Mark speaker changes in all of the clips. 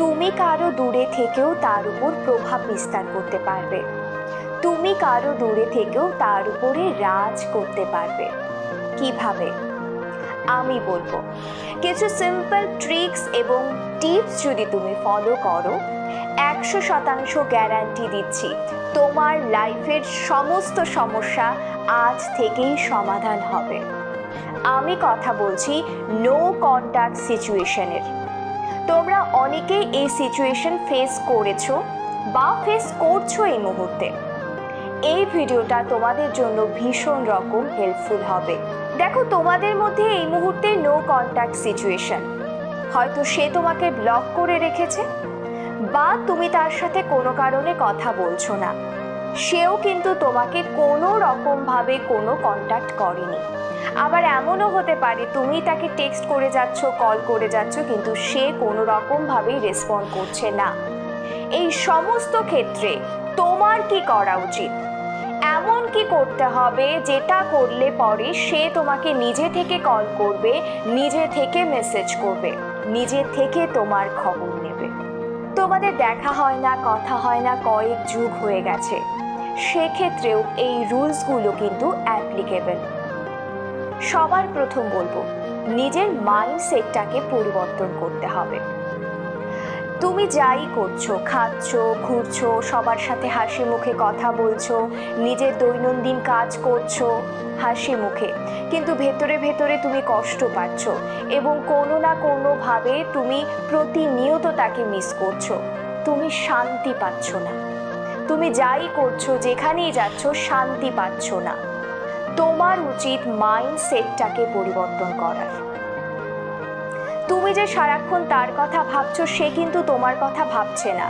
Speaker 1: তুমি কারো দূরে থেকেও তার উপর প্রভাব বিস্তার করতে পারবে। তুমি কারো দূরে থেকেও তার উপরে রাজ করতে পারবে। কিভাবে? আমি বলবো। কিছু সিম্পল ট্রিক্স এবং টিপস যদি তুমি ফলো করো, 100% গ্যারান্টি দিচ্ছি তোমার লাইফের সমস্ত সমস্যা আজ থেকেই সমাধান হবে। আমি কথা বলছি নো কন্ট্যাক্ট সিচুয়েশনের। তোমরা অনেকেই এই সিচুয়েশন ফেস করেছো বা ফেস করছো এই মুহূর্তে। এই ভিডিওটা তোমাদের জন্য ভীষণ রকম হেল্পফুল হবে। দেখো, তোমাদের মধ্যে এই মুহূর্তে নো কন্ট্যাক্ট সিচুয়েশন, হয়তো সে তোমাকে ব্লক করে রেখেছে বা তুমি তার সাথে কোনো কারণে কথা বলছো না, সেও কিন্তু তোমাকে কোনো রকমভাবে কোনো কন্ট্যাক্ট করেনি। আবার এমনও হতে পারে তুমি তাকে টেক্সট করে যাচ্ছ, কল করে যাচ্ছ, কিন্তু সে কোনো রকমভাবেই রেসপন্ড করছে না। এই সমস্ত ক্ষেত্রে তোমার কি করা উচিত? এমন কি করতে হবে যেটা করলে পরে সে তোমাকে নিজে থেকে কল করবে, নিজে থেকে মেসেজ করবে, নিজে থেকে তোমার খবর নেবে। তোমাদের দেখা হয় না, কথা হয় না, কয়েক যুগ হয়ে গেছে, সেক্ষেত্রেও এই রুলসগুলো কিন্তু অ্যাপ্লিকেবল। সবার প্রথম বলবো, নিজের মাইন্ডসেটটাকে পরিবর্তন করতে হবে। তুমি যাই করছো, খাচ্ছ, ঘুরছো, সবার সাথে হাসি মুখে কথা বলছো, নিজের দৈনন্দিন কাজ করছো হাসি মুখে, কিন্তু ভেতরে ভেতরে তুমি কষ্ট পাচ্ছ এবং কোনো না কোনোভাবে তুমি প্রতিনিয়ত তাকে মিস করছো। তুমি শান্তি পাচ্ছ না। তুমি যাই করছো, যেখানেই যাচ্ছ, শান্তি পাচ্ছ না। তোমার উচিত মাইন্ডসেটটাকে পরিবর্তন করার। তুমি যে সারাক্ষণ তার কথা ভাবছো, সে কিন্তু তোমার কথা ভাবছে না।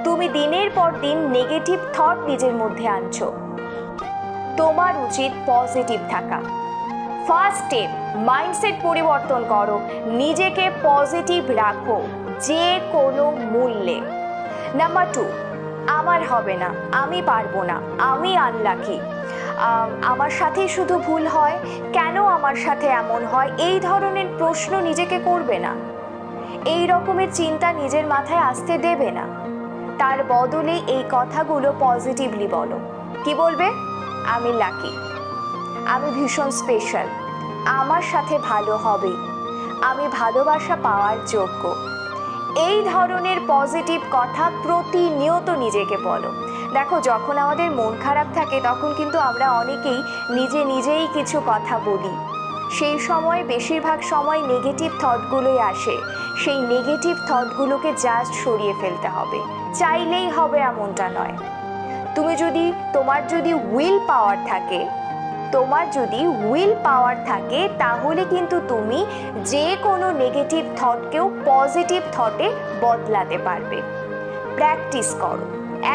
Speaker 1: তুমি দিনের পর দিন নেগেটিভ থট নিজের মধ্যে আনছো। তোমার উচিত পজিটিভ থাকা। ফার্স্ট স্টেপ, মাইন্ডসেট পরিবর্তন করো, নিজেকে পজিটিভ রাখো যে কোনো মূল্যে। নাম্বার 2, আমার হবে না, আমি পারবো না, আমি আনলাকি, আমার সাথেই শুধু ভুল হয়, কেন আমার সাথে এমন হয়, এই ধরনের প্রশ্ন নিজেকে করবে না। এই রকমের চিন্তা নিজের মাথায় আসতে দেবে না। তার বদলে এই কথাগুলো পজিটিভলি বলো। কি বলবে? আমি লাকি, আমি ভীষণ স্পেশাল, আমার সাথে ভালো হবে, আমি ভালোবাসা পাওয়ার যোগ্য। এই ধরনের পজিটিভ কথা প্রতিনিয়ত নিজেকে বলো। দেখো, যখন আমাদের মন খারাপ থাকে তখন কিন্তু আমরা অনেকেই নিজেই কিছু কথা বলি। সেই সময় বেশিরভাগ সময় নেগেটিভ থটগুলোই আসে। সেই নেগেটিভ থটগুলোকে জাস্ট সরিয়ে ফেলতে হবে। চাইলেই হবে এমনটা নয়। তোমার যদি উইল পাওয়ার থাকে তাহলে কিন্তু তুমি যে কোনো নেগেটিভ থটকেও পজিটিভ থটে বদলাতে পারবে। প্র্যাকটিস করো।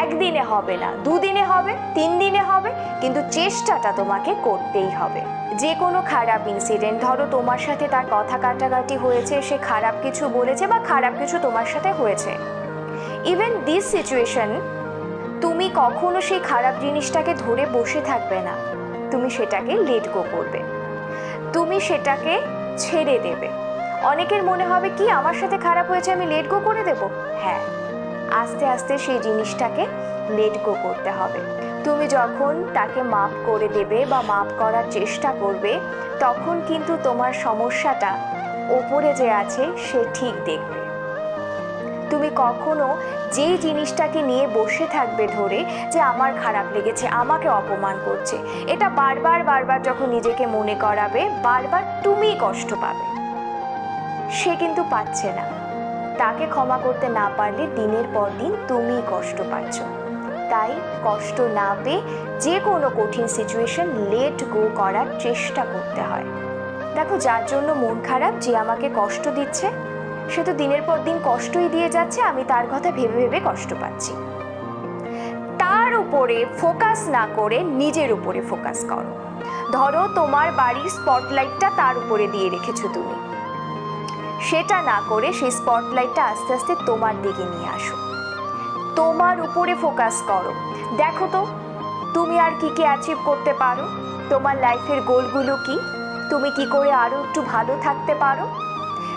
Speaker 1: একদিনে হবে না, 2 দিনে হবে, 3 দিনে হবে, কিন্তু চেষ্টাটা তোমাকে করতেই হবে। যে কোনো খারাপ ইনসিডেন্ট, ধরো তোমার সাথে তার কথা কাটাকাটি হয়েছে, সে খারাপ কিছু বলেছে বা খারাপ কিছু তোমার সাথে হয়েছে, ইভেন দিস সিচুয়েশন, তুমি কখনো সেই খারাপ জিনিসটাকে ধরে বসে থাকবে না। তুমি সেটাকে লেট গো করবে, তুমি সেটাকে ছেড়ে দেবে। অনেকের মনে হবে কি, আমার সাথে খারাপ হয়েছে, আমি লেট গো করে দেব। হ্যাঁ, আস্তে আস্তে সেই জিনিসটাকে লেট গো করতে হবে। তুমি যখন তাকে মাফ করে দেবে বা মাফ করার চেষ্টা করবে, তখন কিন্তু তোমার সমস্যাটা ওপরে যে আছে সে ঠিক দেখবে। তুমি কখনো যেই জিনিসটাকে নিয়ে বসে থাকবে ধরে, যে আমার খারাপ লেগেছে, আমাকে অপমান করছে, এটা বারবার যখন নিজেকে মনে করাবে, বারবার তুমিই কষ্ট পাবে। সে কিন্তু পাচ্ছে না। তাকে ক্ষমা করতে না পারলে দিনের পর দিন তুমিই কষ্ট পাচ্ছ। তাই কষ্ট না পেয়ে যে কোনো কঠিন সিচুয়েশন লেট গো করার চেষ্টা করতে হয়। দেখো, যার জন্য মন খারাপ, যে আমাকে কষ্ট দিচ্ছে, সে তো দিনের পর দিন কষ্টই দিয়ে যাচ্ছে, আমি তার কথা ভেবে ভেবে কষ্ট পাচ্ছি। তার উপরে ফোকাস না করে নিজের উপরে ফোকাস করো। ধরো তোমার বাড়ির স্পটলাইটটা তার উপরে দিয়ে রেখেছো তুমি, সেটা না করে সেই স্পটলাইটটা আস্তে আস্তে তোমার দিকে নিয়ে আসো। তোমার উপরে ফোকাস করো। দেখো তো তুমি আর কি কি অ্যাচিভ করতে পারো, তোমার লাইফের গোলগুলো কি, তুমি কি করে আরো একটু ভালো থাকতে পারো।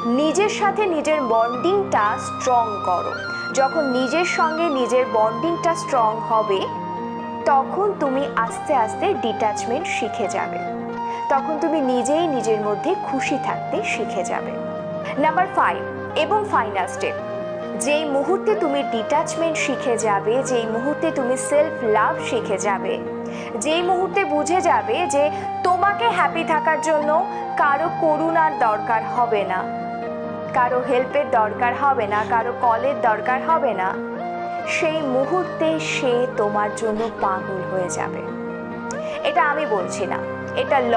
Speaker 1: নিজের সাথে নিজের বন্ডিংটা স্ট্রং করো। যখন নিজের সঙ্গে নিজের বন্ডিংটা স্ট্রং হবে, তখন তুমি আস্তে আস্তে ডিট্যাচমেন্ট শিখে যাবে। তখন তুমি নিজেই নিজের মধ্যে খুশি থাকতে শিখে যাবে। নাম্বার 5 এবং ফাইনাল স্টেপ, যেই মুহূর্তে তুমি ডিট্যাচমেন্ট শিখে যাবে, যেই মুহূর্তে তুমি সেলফ লাভ শিখে যাবে, যেই মুহূর্তে বুঝে যাবে যে তোমাকে হ্যাপি থাকার জন্য কারো করুণার দরকার হবে না, কারো হেল্পের দরকার হবে না, কারো কলের দরকার হবে না, সেই মুহূর্তে সে তোমার জন্য পাগল হয়ে যাবে। এটা আমি বলছি না, এটা ল।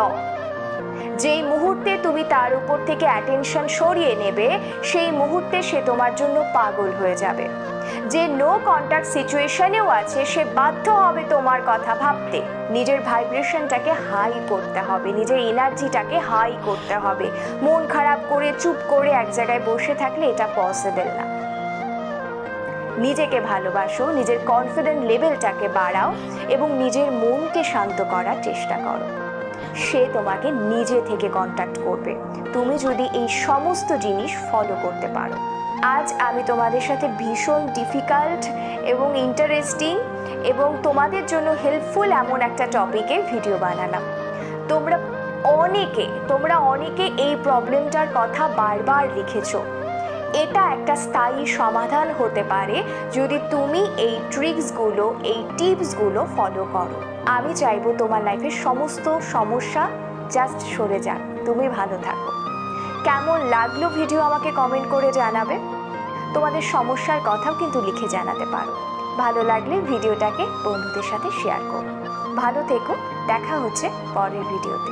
Speaker 1: যেই মুহূর্তে তুমি তার উপর থেকে অ্যাটেনশন সরিয়ে নেবে, সেই মুহূর্তে সে তোমার জন্য পাগল হয়ে যাবে। যে নো কন্ট্যাক্ট সিচুয়েশনেও আছে, সে বাধ্য হবে তোমার কথা ভাবতে। নিজের ভাইব্রেশনটাকে হাই করতে হবে, নিজের এনার্জিটাকে হাই করতে হবে। মন খারাপ করে চুপ করে এক জায়গায় বসে থাকলে এটা পসিবল না। নিজেকে ভালোবাসো, নিজের কনফিডেন্ট লেভেলটাকে বাড়াও এবং নিজের মনকে শান্ত করার চেষ্টা করো। সে তোমাকে নিজে থেকে কন্ট্যাক্ট করবে, তুমি যদি এই সমস্ত জিনিস ফলো করতে পারো। আজ আমি তোমাদের সাথে ভীষণ ডিফিকাল্ট এবং ইন্টারেস্টিং এবং তোমাদের জন্য হেল্পফুল এমন একটা টপিকে ভিডিও বানালাম। তোমরা অনেকে এই প্রবলেমটার কথা বারবার লিখেছো। এটা একটা স্থায়ী সমাধান হতে পারে যদি তুমি এই ট্রিক্সগুলো, এই টিপসগুলো ফলো করো। আমি চাইবো তোমার লাইফের সমস্ত সমস্যা জাস্ট সরে যাক, তুমি ভালো থাকো। কেমন লাগলো ভিডিও আমাকে কমেন্ট করে জানাবে। তোমাদের সমস্যার কথাও কিন্তু লিখে জানাতে পারো। ভালো লাগলে ভিডিওটাকে বন্ধুদের সাথে শেয়ার করো। ভালো থেকো, দেখা হচ্ছে পরের ভিডিওতে।